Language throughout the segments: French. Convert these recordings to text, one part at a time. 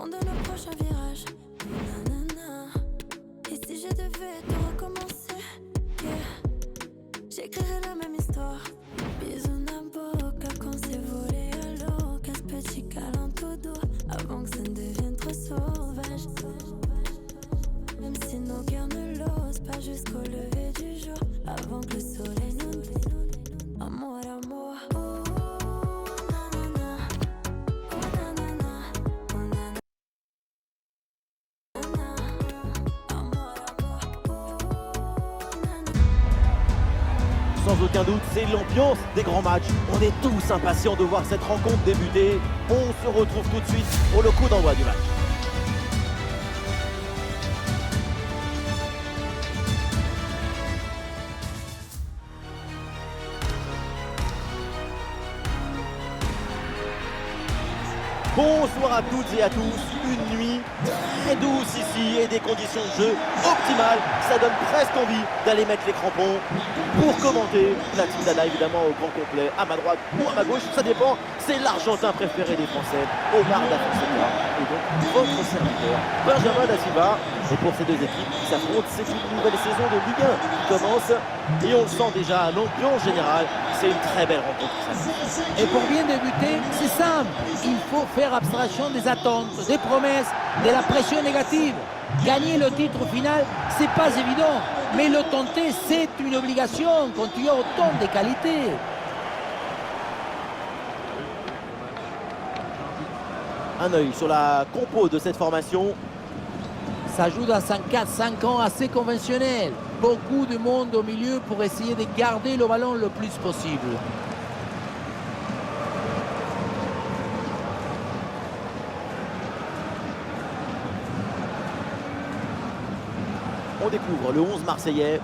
dépend de nos prochains virages. Nanana. Et si je devais tout recommencer, yeah, j'écrirais la même histoire. Bisous na boca quand c'est volé à l'eau. Casse petit câlin tout doux avant que ça ne devienne trop sauvage. Même si nos cœurs ne l'osent pas jusqu'au lever du jour. Avant que le soleil nous dise amour, amour. Oh, nanana. Oh, nanana. Oh, nanana. Amour, amour. Oh, nanana. Sans aucun doute, c'est l'ambiance des grands matchs. On est tous impatients de voir cette rencontre débuter. On se retrouve tout de suite pour le coup d'envoi du match. Bonsoir à toutes et à tous, une nuit très douce ici et des conditions de jeu optimales. Ça donne presque envie d'aller mettre les crampons pour commenter la team d'Anna, évidemment au grand complet, à ma droite ou à ma gauche, ça dépend. C'est l'Argentin préféré des Français, Omar Da Fonseca, et donc votre serviteur, Benjamin Da Silva. Et pour ces deux équipes qui s'affrontent, c'est une nouvelle saison de Ligue 1 qui commence et on le sent déjà à l'ambiance générale. C'est une très belle rencontre. Et pour bien débuter, c'est simple. Il faut faire abstraction des attentes, des promesses, de la pression négative. Gagner le titre final, c'est pas évident. Mais le tenter, c'est une obligation quand tu as autant de qualités. Un œil sur la compo de cette formation. Ça joue dans un 4-5 assez conventionnel. Beaucoup de monde au milieu pour essayer de garder le ballon le plus possible. On découvre le 11 marseillais.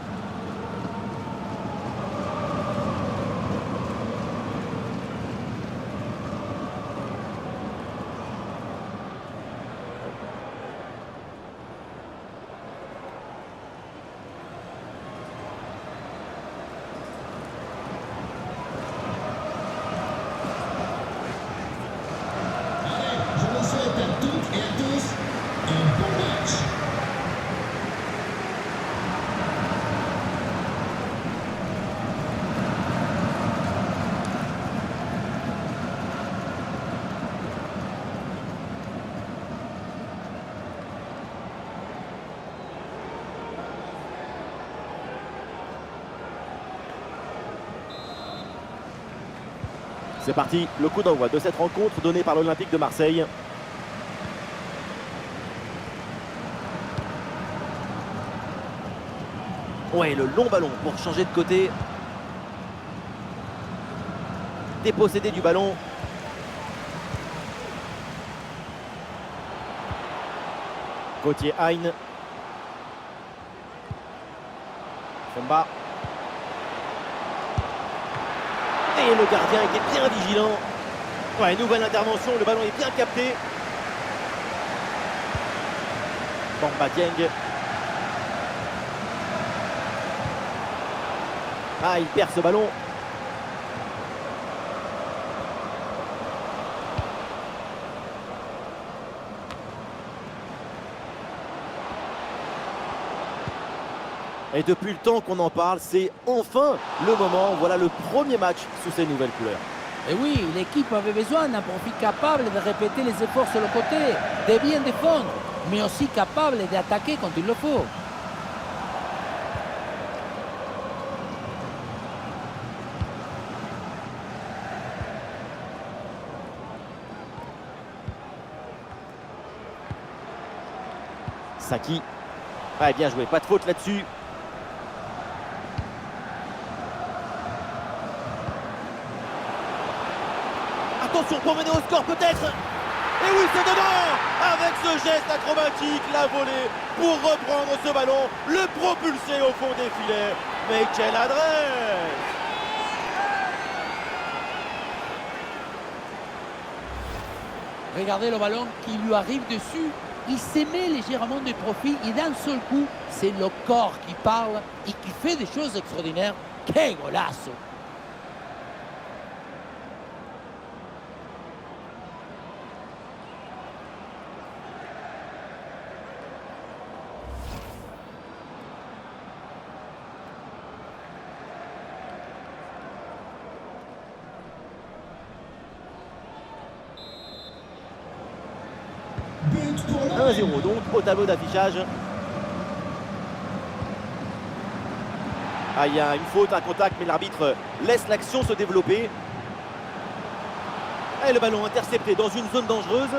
C'est parti, le coup d'envoi de cette rencontre donnée par l'Olympique de Marseille. Ouais, le long ballon pour changer de côté. Dépossédé du ballon. Gauthier Hein. Fomba. Et le gardien était bien vigilant. Ouais, nouvelle intervention, le ballon est bien capté. Bamba Dieng. Ah, il perd ce ballon. Et depuis le temps qu'on en parle, c'est enfin le moment. Voilà le premier match sous ces nouvelles couleurs. Et oui, l'équipe avait besoin d'un profil capable de répéter les efforts sur le côté, de bien défendre, mais aussi capable d'attaquer quand il le faut. Saki. Ouais, bien joué, pas de faute là-dessus. Attention pour mener au score peut-être. Et oui, c'est dedans. Avec ce geste acrobatique, la volée pour reprendre ce ballon, le propulser au fond des filets. Mais quelle adresse! Regardez le ballon qui lui arrive dessus. Il se met légèrement de profil et d'un seul coup, c'est le corps qui parle et qui fait des choses extraordinaires. Quel golasso! 1-0 donc au tableau d'affichage. Ah, il y a une faute, un contact, mais l'arbitre laisse l'action se développer. Et le ballon intercepté dans une zone dangereuse.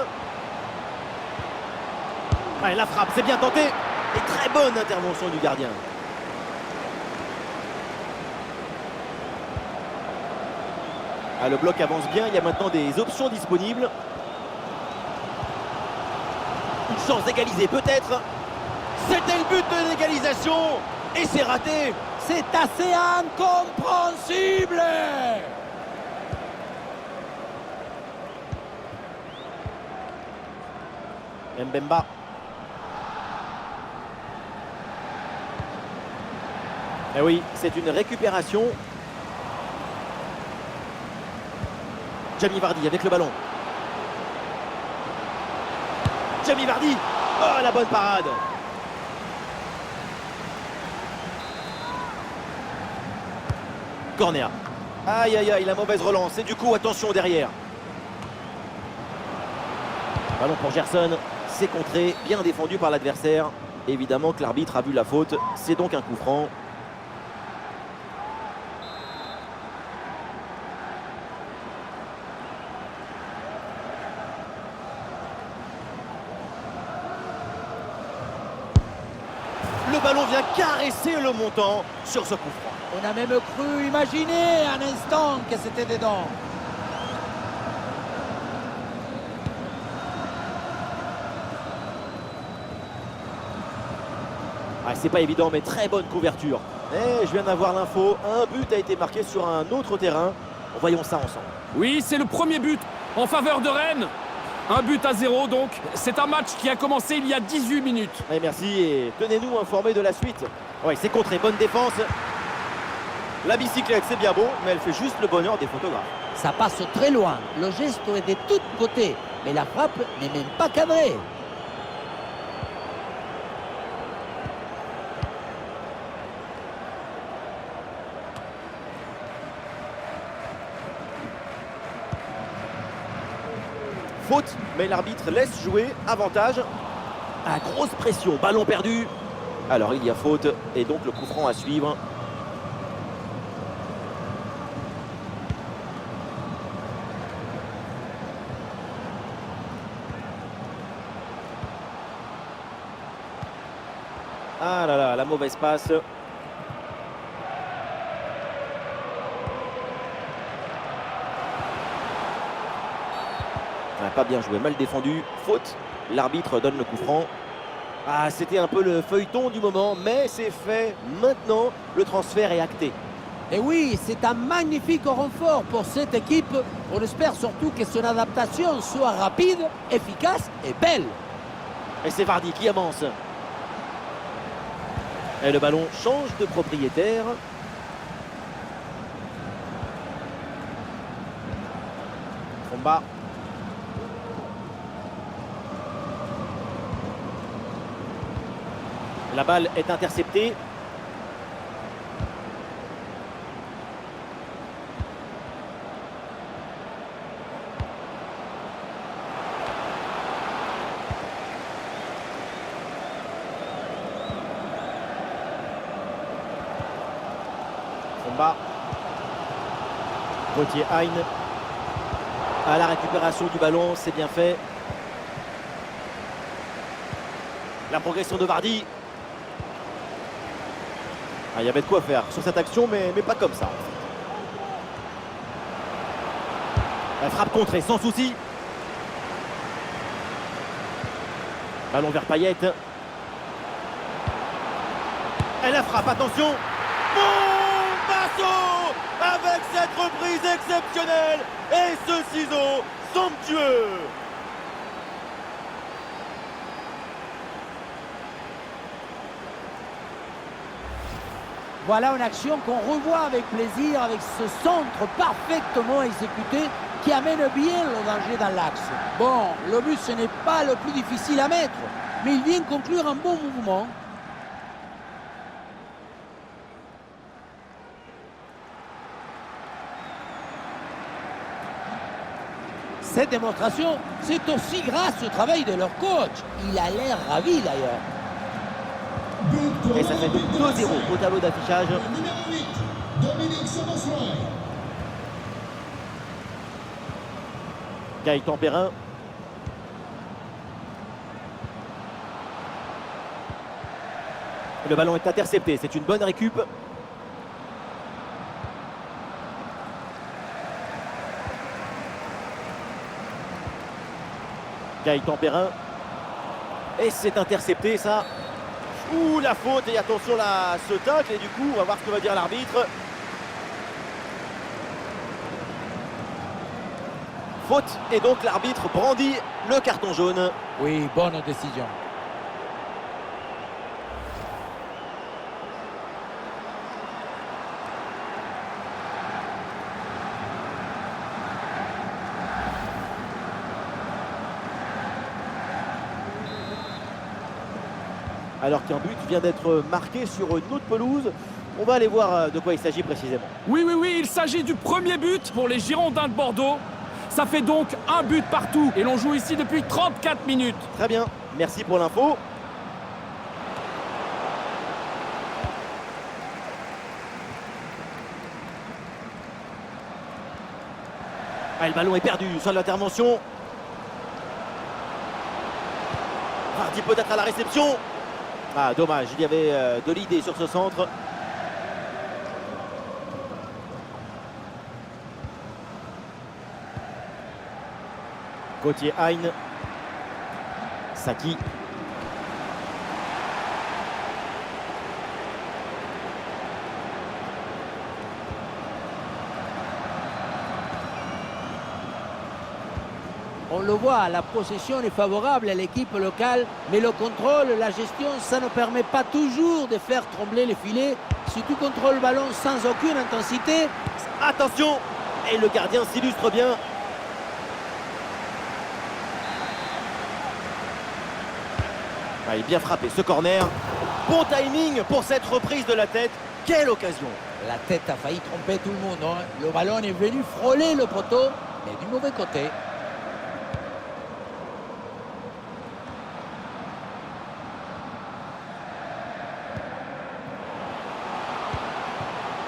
Ah, et la frappe, c'est bien tenté. Et très bonne intervention du gardien. Ah, le bloc avance bien, il y a maintenant des options disponibles. Une chance d'égaliser peut-être. C'était le but de l'égalisation. Et c'est raté. C'est assez incompréhensible. Mbemba. Eh oui, c'est une récupération. Jamie Vardy avec le ballon. Jamie Vardy. Oh, la bonne parade. Corner. Aïe, aïe, aïe, la mauvaise relance. Et du coup, attention derrière. Ballon pour Gerson. C'est contré, bien défendu par l'adversaire. Évidemment que l'arbitre a vu la faute. C'est donc un coup franc. Le ballon vient caresser le montant sur ce coup franc. On a même cru imaginer un instant que c'était dedans. Ah, c'est pas évident, mais très bonne couverture. Et je viens d'avoir l'info, un but a été marqué sur un autre terrain. Voyons ça ensemble. Oui, c'est le premier but en faveur de Rennes. 1-0 donc. C'est un match qui a commencé il y a 18 minutes. Et merci et tenez-nous informés de la suite. Oui, c'est contré, bonne défense. La bicyclette, c'est bien beau, mais elle fait juste le bonheur des photographes. Ça passe très loin. Le geste est de tous côtés. Mais la frappe n'est même pas cadrée. Faute, mais l'arbitre laisse jouer, avantage. Ah, grosse pression, ballon perdu. Alors il y a faute, et donc le coup franc à suivre. Ah là là, la mauvaise passe. Ah, pas bien joué, mal défendu, faute. L'arbitre donne le coup franc. Ah, c'était un peu le feuilleton du moment, mais c'est fait. Maintenant, le transfert est acté. Et oui, c'est un magnifique renfort pour cette équipe. On espère surtout que son adaptation soit rapide, efficace et belle. Et c'est Vardy qui avance. Et le ballon change de propriétaire. Combat. La balle est interceptée. Combat. Gauthier Hein. À la récupération du ballon, c'est bien fait. La progression de Vardy. Ah, il y avait de quoi faire sur cette action, mais pas comme ça. La frappe contrée sans souci. Ballon vers Payet. Et la frappe, attention. Bombasso avec cette reprise exceptionnelle et ce ciseau somptueux. Voilà une action qu'on revoit avec plaisir, avec ce centre parfaitement exécuté qui amène bien le danger dans l'axe. Bon, le but, ce n'est pas le plus difficile à mettre, mais il vient conclure un bon mouvement. Cette démonstration, c'est aussi grâce au travail de leur coach. Il a l'air ravi d'ailleurs. Et ça fait donc 2-0 au tableau d'affichage. Gaëtan Perrin. Le ballon est intercepté, c'est une bonne récup. Gaëtan Perrin. Et c'est intercepté ça. Ouh, la faute, et attention là, ce tacle, et du coup, on va voir ce que va dire l'arbitre. Faute, et donc l'arbitre brandit le carton jaune. Oui, bonne décision. Alors qu'un but vient d'être marqué sur une autre pelouse. On va aller voir de quoi il s'agit précisément. Oui, il s'agit du premier but pour les Girondins de Bordeaux. Ça fait donc un but partout et l'on joue ici depuis 34 minutes. Très bien, merci pour l'info. Ah, le ballon est perdu, sans l'intervention. Vardy peut-être à la réception. Ah, dommage, il y avait de l'idée sur ce centre. Gauthier Hein. Saki. On le voit, la possession est favorable à l'équipe locale, mais le contrôle, la gestion, ça ne permet pas toujours de faire trembler les filets. Si tu contrôles le ballon sans aucune intensité... Attention! Et le gardien s'illustre bien. Ah, il est bien frappé, ce corner. Bon timing pour cette reprise de la tête. Quelle occasion! La tête a failli tromper tout le monde, hein. Le ballon est venu frôler le poteau, mais du mauvais côté.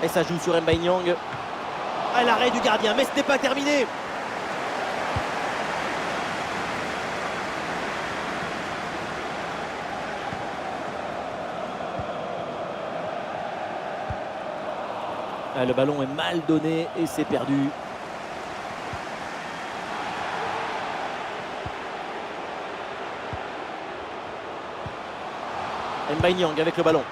Et ça joue sur Mbaye Niang. À l'arrêt du gardien, mais ce n'est pas terminé. Ah, le ballon est mal donné et c'est perdu. Mbaye Niang avec le ballon.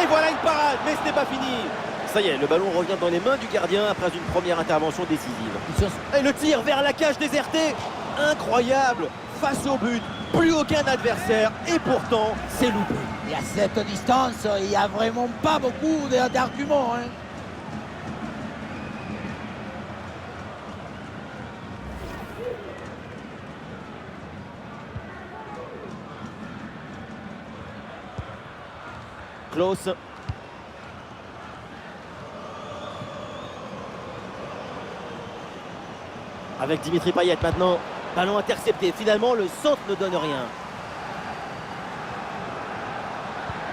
Et voilà une parade, mais ce n'est pas fini. Ça y est, le ballon revient dans les mains du gardien après une première intervention décisive. Et le tir vers la cage désertée. Incroyable. Face au but, plus aucun adversaire. Et pourtant, c'est loupé. Et à cette distance, il n'y a vraiment pas beaucoup d'arguments, hein. Klose. Avec Dimitri Payet maintenant. Ballon intercepté. Finalement, le centre ne donne rien.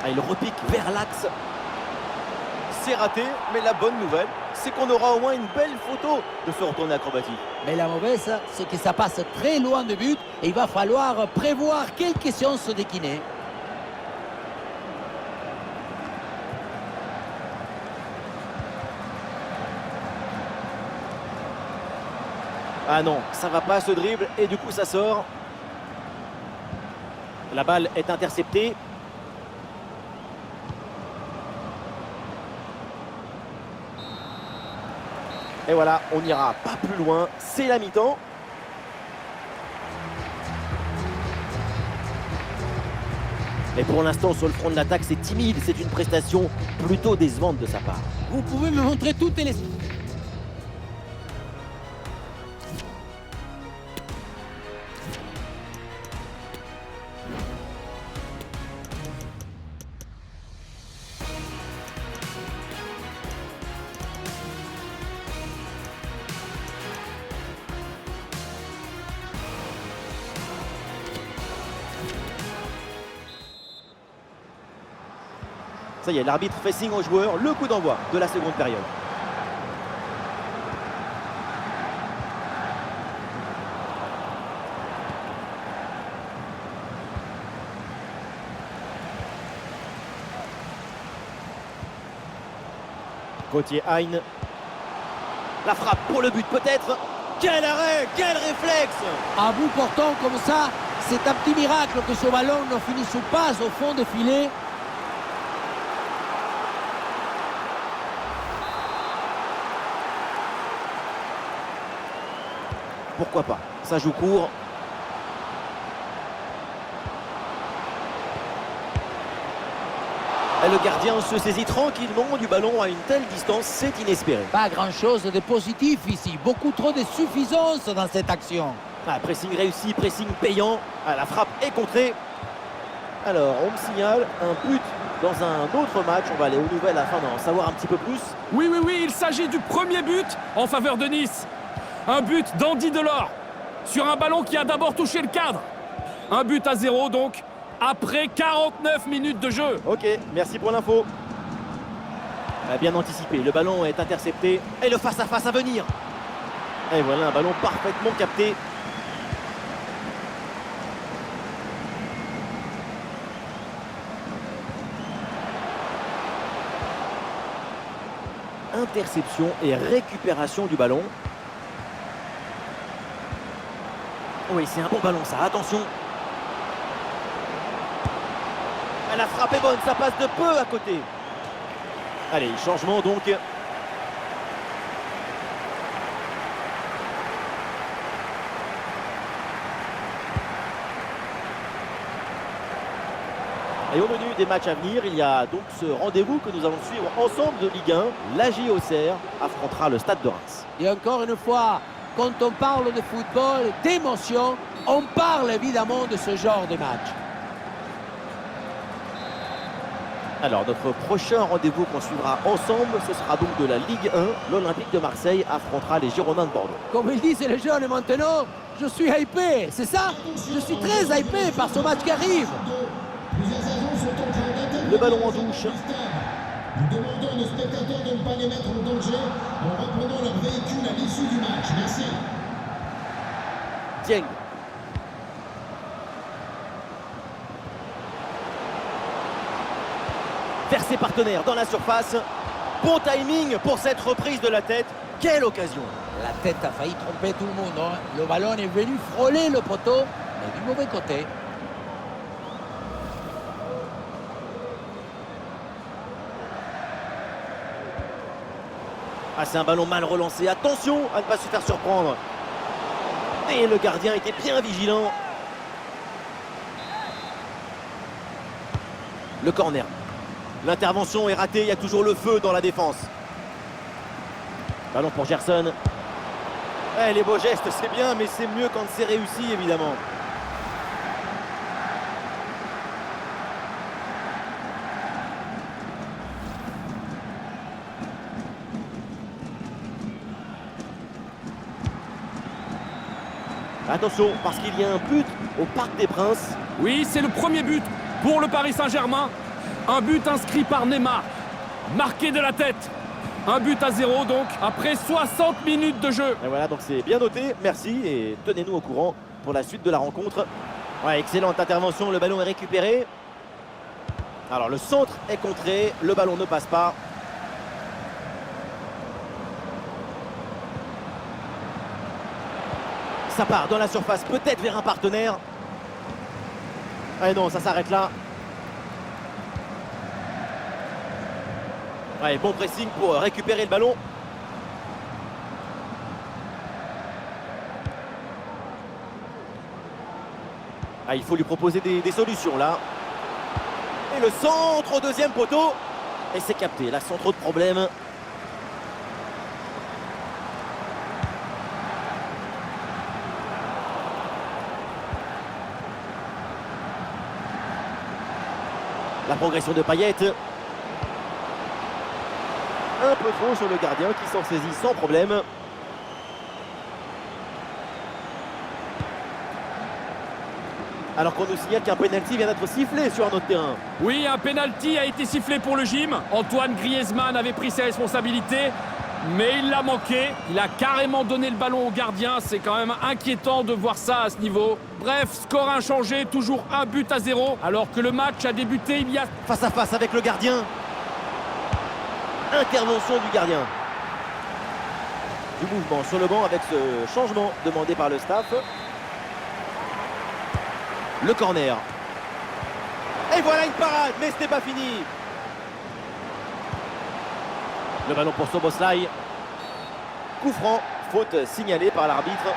Ah, il repique vers l'axe. C'est raté, mais la bonne nouvelle, c'est qu'on aura au moins une belle photo de ce retourné acrobatique. Mais la mauvaise, c'est que ça passe très loin du but et il va falloir prévoir quelques séances de kiné. Ah non, ça va pas ce dribble et du coup ça sort. La balle est interceptée. Et voilà, on n'ira pas plus loin. C'est la mi-temps. Mais pour l'instant, sur le front de l'attaque, c'est timide. C'est une prestation plutôt décevante de sa part. Vous pouvez me montrer toutes les... Ça y est, l'arbitre fait signe aux joueurs, le coup d'envoi de la seconde période. Gauthier Hein. La frappe pour le but peut-être. Quel arrêt, quel réflexe! À bout portant comme ça, c'est un petit miracle que ce ballon ne finisse pas au fond des filets. Pourquoi pas? Ça joue court. Et le gardien se saisit tranquillement du ballon à une telle distance, c'est inespéré. Pas grand-chose de positif ici, beaucoup trop de suffisance dans cette action. Ah, pressing réussi, pressing payant. Ah, la frappe est contrée. Alors, on me signale un but dans un autre match. On va aller aux nouvelles afin d'en savoir un petit peu plus. Oui, il s'agit du premier but en faveur de Nice. Un but d'Andy Delors sur un ballon qui a d'abord touché le cadre. Un but à 0 donc, après 49 minutes de jeu. Ok, merci pour l'info. Bien anticipé, le ballon est intercepté. Et le face-à-face à venir. Et voilà un ballon parfaitement capté. Interception et récupération du ballon. Oui, c'est un bon ballon ça, attention. La frappe est bonne, ça passe de peu à côté. Allez, changement donc. Et au menu des matchs à venir, il y a donc ce rendez-vous que nous allons suivre ensemble de Ligue 1. La JOCR affrontera le Stade de Reims. Et encore une fois, quand on parle de football, d'émotion, on parle évidemment de ce genre de match. Alors, notre prochain rendez-vous qu'on suivra ensemble, ce sera donc de la Ligue 1. L'Olympique de Marseille affrontera les Girondins de Bordeaux. Comme ils disent les jeunes maintenant, je suis hypé, c'est ça? Je suis très hypé par ce match qui arrive. Le ballon en touche. Nous demandons aux spectateurs de ne pas les mettre en danger en reprenant leur véhicule à l'issue du match. Merci. Dieng. Vers ses partenaires dans la surface. Bon timing pour cette reprise de la tête. Quelle occasion! La tête a failli tromper tout le monde, hein. Le ballon est venu frôler le poteau, mais du mauvais côté. Ah, c'est un ballon mal relancé. Attention à ne pas se faire surprendre. Et le gardien était bien vigilant. Le corner. L'intervention est ratée. Il y a toujours le feu dans la défense. Ballon pour Gerson. Les beaux gestes, c'est bien, mais c'est mieux quand c'est réussi, évidemment. Attention, parce qu'il y a un but au Parc des Princes. Oui, c'est le premier but pour le Paris Saint-Germain. Un but inscrit par Neymar, marqué de la tête. Un but à 0 donc, après 60 minutes de jeu. Et voilà, donc c'est bien noté, merci et tenez-nous au courant pour la suite de la rencontre. Ouais, excellente intervention, le ballon est récupéré. Alors le centre est contré, le ballon ne passe pas. Ça part dans la surface, peut-être vers un partenaire. Ah non, ça s'arrête là. Ouais, bon pressing pour récupérer le ballon. Ah, il faut lui proposer des solutions là. Et le centre au deuxième poteau. Et c'est capté, là sans trop de problèmes. La progression de Payet. Un peu trop sur le gardien qui s'en saisit sans problème. Alors qu'on nous signale qu'un penalty vient d'être sifflé sur un autre terrain. Oui, un penalty a été sifflé pour le gym. Antoine Griezmann avait pris ses responsabilités, mais il l'a manqué. Il a carrément donné le ballon au gardien. C'est quand même inquiétant de voir ça à ce niveau. Bref, score inchangé, toujours 1-0, alors que le match a débuté il y a... Face à face avec le gardien. Intervention du gardien. Du mouvement sur le banc avec ce changement demandé par le staff. Le corner. Et voilà une parade, mais ce n'est pas fini. Le ballon pour Szoboszlai. Coup franc, faute signalée par l'arbitre.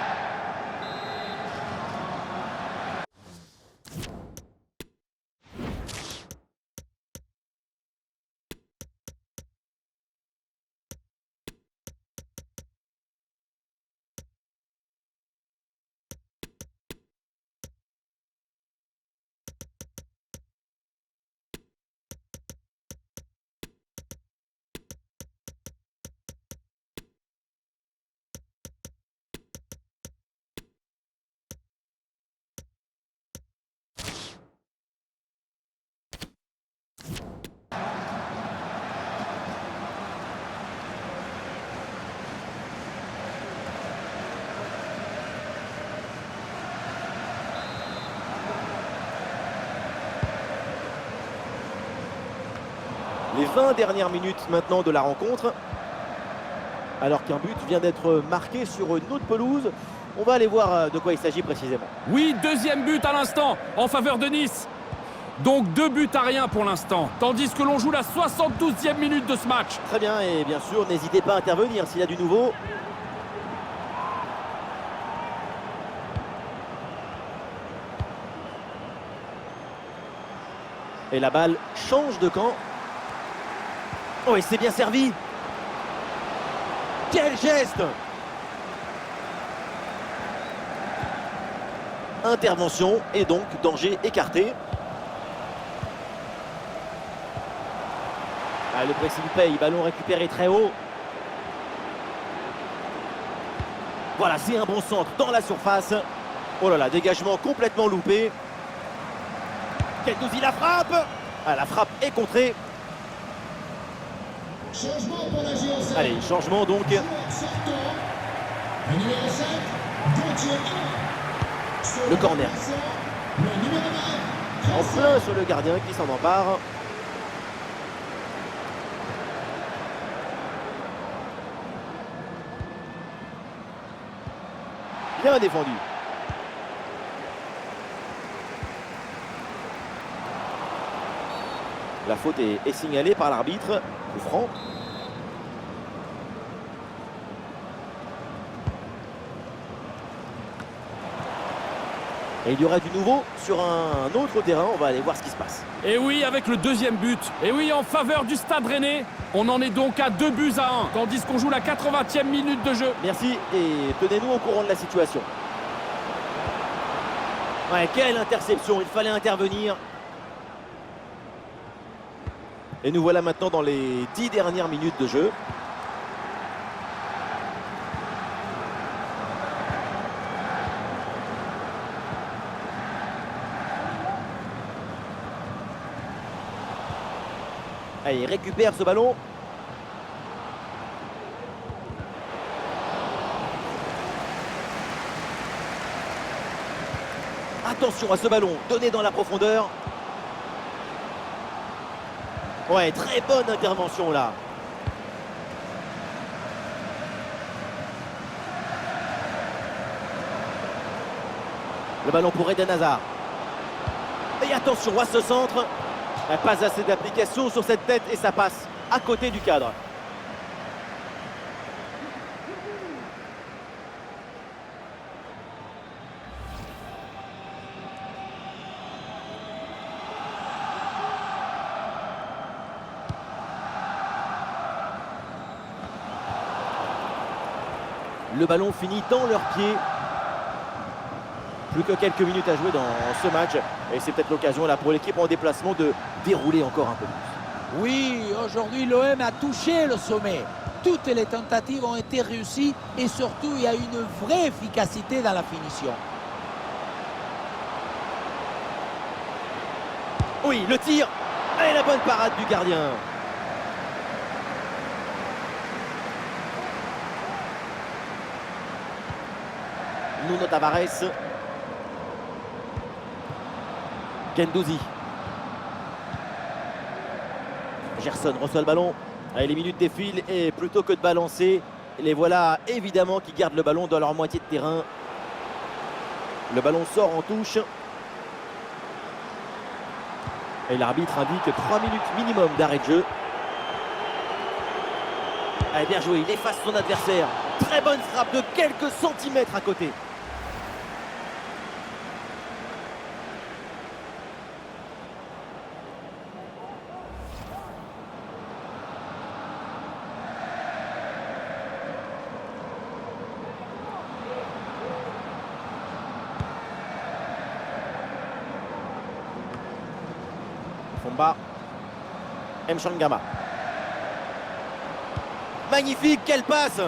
Les 20 dernières minutes maintenant de la rencontre. Alors qu'un but vient d'être marqué sur une autre pelouse. On va aller voir de quoi il s'agit précisément. Oui, deuxième but à l'instant en faveur de Nice. Donc 2-1 pour l'instant. Tandis que l'on joue la 72e minute de ce match. Très bien, et bien sûr, n'hésitez pas à intervenir s'il y a du nouveau. Et la balle change de camp. Oh, et c'est bien servi. Quel geste! Intervention et donc danger écarté. Ah, le pressing paye, ballon récupéré très haut. Voilà, c'est un bon centre dans la surface. Oh là là, dégagement complètement loupé. Guendouzi la frappe. Ah, la frappe est contrée. Changement pour la GSM. Allez, changement donc. Joueur sortant. Le numéro 5, Gauthier. Sur Le corner. Le numéro 9, En plein sur le gardien qui s'en empare. Bien défendu. La faute est signalée par l'arbitre. Coup franc. Et il y aura du nouveau sur un autre terrain. On va aller voir ce qui se passe. Et oui, avec le deuxième but. Et oui, en faveur du Stade Rennais. On en est donc à 2-1. Tandis qu'on joue la 80e minute de jeu. Merci et tenez-nous au courant de la situation. Ouais, quelle interception, il fallait intervenir. Et nous voilà maintenant dans les 10 dernières minutes de jeu. Allez, il récupère ce ballon. Attention à ce ballon, donné dans la profondeur. Ouais, très bonne intervention là. Le ballon pour Eden Hazard. Et attention à ce centre. Pas assez d'application sur cette tête et ça passe à côté du cadre. Le ballon finit dans leurs pieds. Plus que quelques minutes à jouer dans ce match. Et c'est peut-être l'occasion là pour l'équipe en déplacement de dérouler encore un peu plus. Oui, aujourd'hui l'OM a touché le sommet. Toutes les tentatives ont été réussies et surtout il y a une vraie efficacité dans la finition. Oui, le tir et la bonne parade du gardien. Nuno Tavares. Guendouzi. Gerson reçoit le ballon. Allez, les minutes défilent et plutôt que de balancer, les voilà évidemment qui gardent le ballon dans leur moitié de terrain. Le ballon sort en touche. Et l'arbitre indique 3 minutes minimum d'arrêt de jeu. Allez, bien joué, il efface son adversaire. Très bonne frappe de quelques centimètres à côté. Fomba. Mchangama. Magnifique, quelle passe!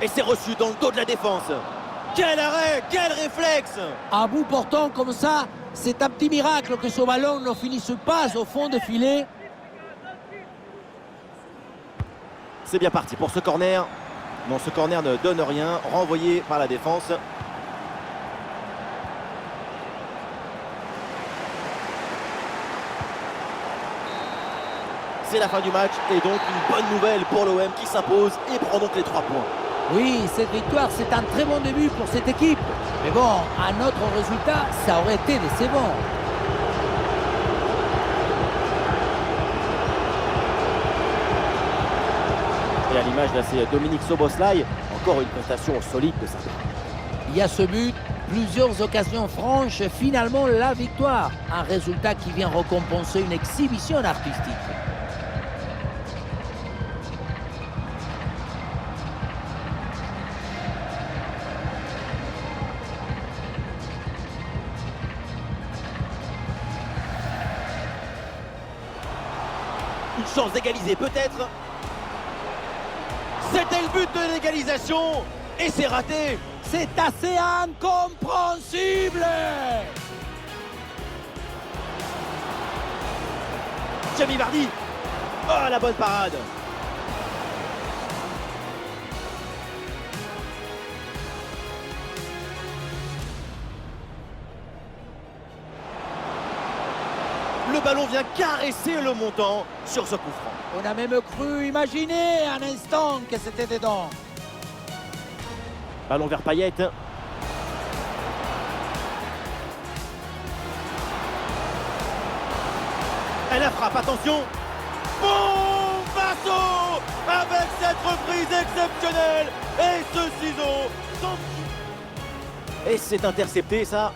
Et c'est reçu dans le dos de la défense. Quel arrêt, quel réflexe! À bout portant comme ça, c'est un petit miracle que ce ballon ne finisse pas au fond de filet. C'est bien parti pour ce corner. Non, ce corner ne donne rien. Renvoyé par la défense. C'est la fin du match et donc une bonne nouvelle pour l'OM qui s'impose et prend donc les 3 points. Oui, cette victoire, c'est un très bon début pour cette équipe. Mais bon, un autre résultat, ça aurait été décevant. Et à l'image de c'est Dominique Szoboszlai, encore une prestation solide de sa part. Il y a ce but, plusieurs occasions franches, finalement la victoire. Un résultat qui vient récompenser une exhibition artistique. Une chance d'égaliser peut-être. C'était le but de l'égalisation et c'est raté. C'est assez incompréhensible. Jamie Vardy. Oh, la bonne parade. Le ballon vient caresser le montant sur ce coup franc. On a même cru imaginer un instant que c'était dedans. Ballon vers Payet. Elle la frappe, attention. Bon Basso avec cette reprise exceptionnelle. Et ce ciseau. Et c'est intercepté ça.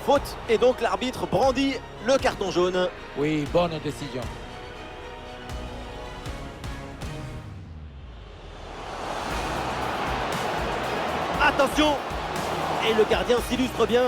Faute et donc l'arbitre brandit le carton jaune. Oui, bonne décision. Attention. Et le gardien s'illustre bien.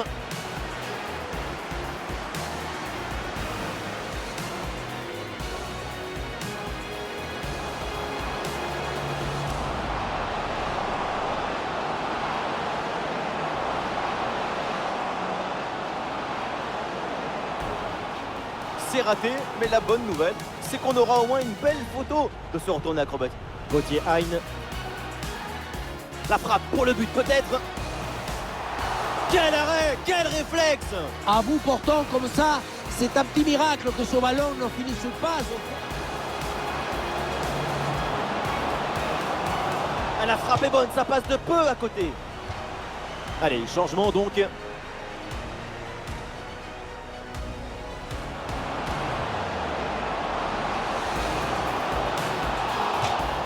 C'est raté, mais la bonne nouvelle, c'est qu'on aura au moins une belle photo de ce retourné acrobatique. Gauthier Hein. La frappe pour le but peut-être. Quel arrêt, quel réflexe! À bout portant comme ça, c'est un petit miracle que ce ballon ne finisse pas au fond. La frappe est bonne, ça passe de peu à côté. Allez, changement donc.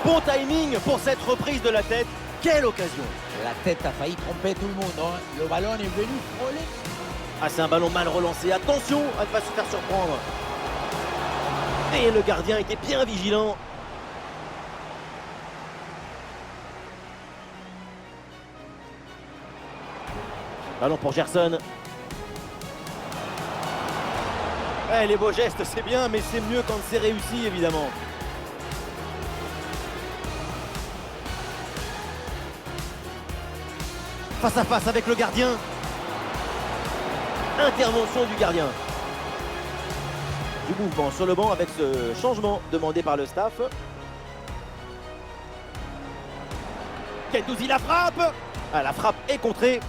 Bon timing pour cette reprise de la tête. Quelle occasion! La tête a failli tromper tout le monde. Hein. Le ballon est venu frôler. Ah, c'est un ballon mal relancé. Attention à ne pas se faire surprendre. Et le gardien était bien vigilant. Ballon pour Gerson. Les beaux gestes, c'est bien, mais c'est mieux quand c'est réussi, évidemment. Face à face avec le gardien. Intervention du gardien. du mouvement sur le banc avec ce changement demandé par le staff. Guendouzi la frappe. Ah, la frappe est contrée.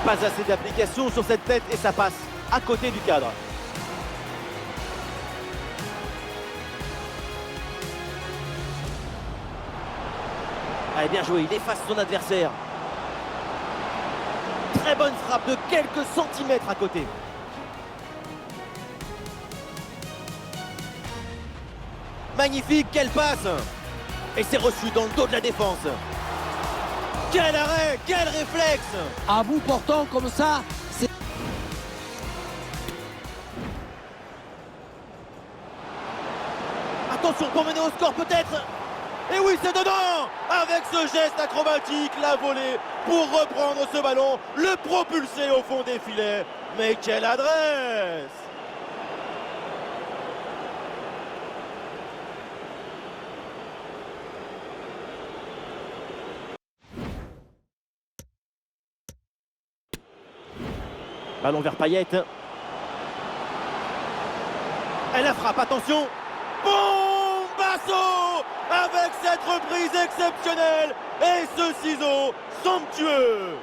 Pas assez d'application sur cette tête et ça passe à côté du cadre. Allez, bien joué, il efface son adversaire. Très bonne frappe de quelques centimètres à côté. Magnifique, quelle passe! Et c'est reçu dans le dos de la défense. Quel arrêt, quel réflexe! À bout portant comme ça, c'est... Attention pour mener au score peut-être. Et oui, c'est dedans. Avec ce geste acrobatique, la volée pour reprendre ce ballon, le propulser au fond des filets. Mais quelle adresse! Ballon vers Payet. Elle la frappe, attention. Bombasso avec cette reprise exceptionnelle et ce ciseau somptueux.